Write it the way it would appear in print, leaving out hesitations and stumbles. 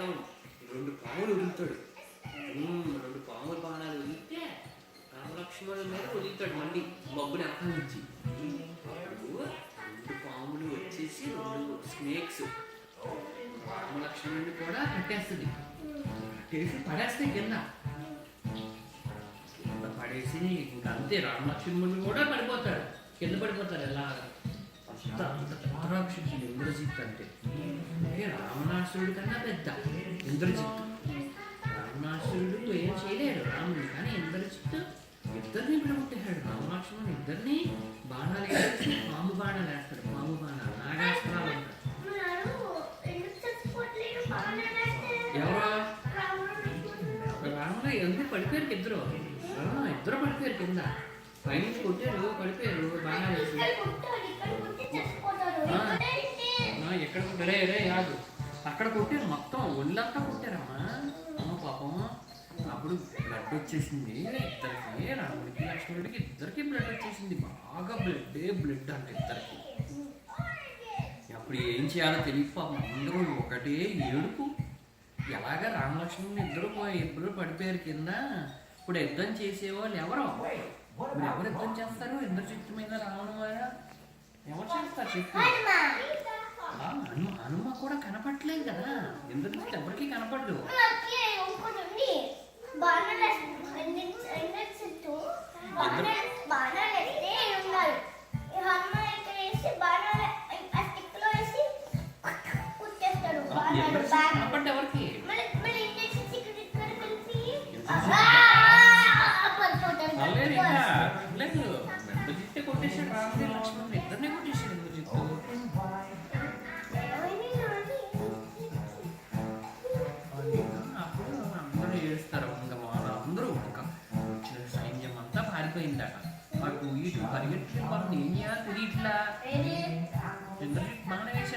వాతావరణం 2 పాములు వదులుతాడు. 2 పాముల బాణాలు వదిలితే రామలక్ష్మణుల మీద వదులుతాడు మళ్ళీ బొబ్బుని వెనకాల నుంచి. అప్పుడు 2 పాములు వచ్చేసి 2 స్నేక్స్ రామలక్ష్మణుడిని కూడా కట్టేస్తుంది. కట్టేసి పడేస్తాయి కింద పడేసి అంతే. రామలక్ష్మణుడు కూడా పడిపోతాడు, కింద పడిపోతారు. ఎలా అంత అంత పెద్ద రాక్షసుడు ఇంద్రజిత్ అంటే రావణాసురుడు కన్నా పెద్ద ఇంద్రజిత్. రావణాసురుడు ఏం చేయలేడు రాముడు, కానీ ఇంద్రజిత్ ఇద్దరిని విడగొట్టేశాడు. రామలక్ష్మణుడు ఇద్దరిని బాణాలు వేసి పాము బాణాలు వేస్తాడు. పాము బాణాలు నాగాస్త్రాలు అంటారు. ఎవరో రాముడు ఎందుకు పడిపోయారు ఇద్దరు పడిపోయారు కింద. పైనుంచి కొట్టారు, పడిపోయారు బాణాలు వేసి. ఎక్కడ కొట్టారే రే యాదు అక్కడ కొట్టారు, మొత్తం ఒళ్ళంతా కొట్టారమ్మా. అమ్మ పాపం అప్పుడు బ్లడ్ వచ్చేసింది ఇద్దరికి, రాముడికి లక్ష్మణుడికి ఇద్దరికి బ్లడ్ వచ్చేసింది. బాగా బ్లడ్ అంటే ఇద్దరికి. అప్పుడు ఏం చేయాలో తెలియదు పాపం. అందరూ ఒకటే ఏడుపు. ఎలాగా రామలక్ష్మణుని ఇద్దరు పడిపోయారు కింద. ఇప్పుడు యుద్ధం చేసేవాళ్ళు ఎవరు యుద్ధం చేస్తారు? ఇంద్రజిత్తు మీద రావడం వల్ల ఎవరు చేస్తారు చెప్పు? హనుమ కూడా కనపడలేదు కదా, ఇంద్రజిత్తు ఎవరికి కనపడదు. కనపడ్డ ఎవరికి? ఇంద్రజిత్తే కొట్టేశాడు రాముడి లక్ష్మణుడు ఇద్దరిని కొట్టేశాడు ఇంద్రజిత్తు. అప్పుడు అందరూ ఏడుస్తారు. అందరూ వచ్చిన సైన్యం అంతా పారిపోయిందట. అటు ఇటు పరిగెట్టి ఏం చేయాలో తెలియట్లా. ఇంద్రజిత్ బాగా వేశాడు.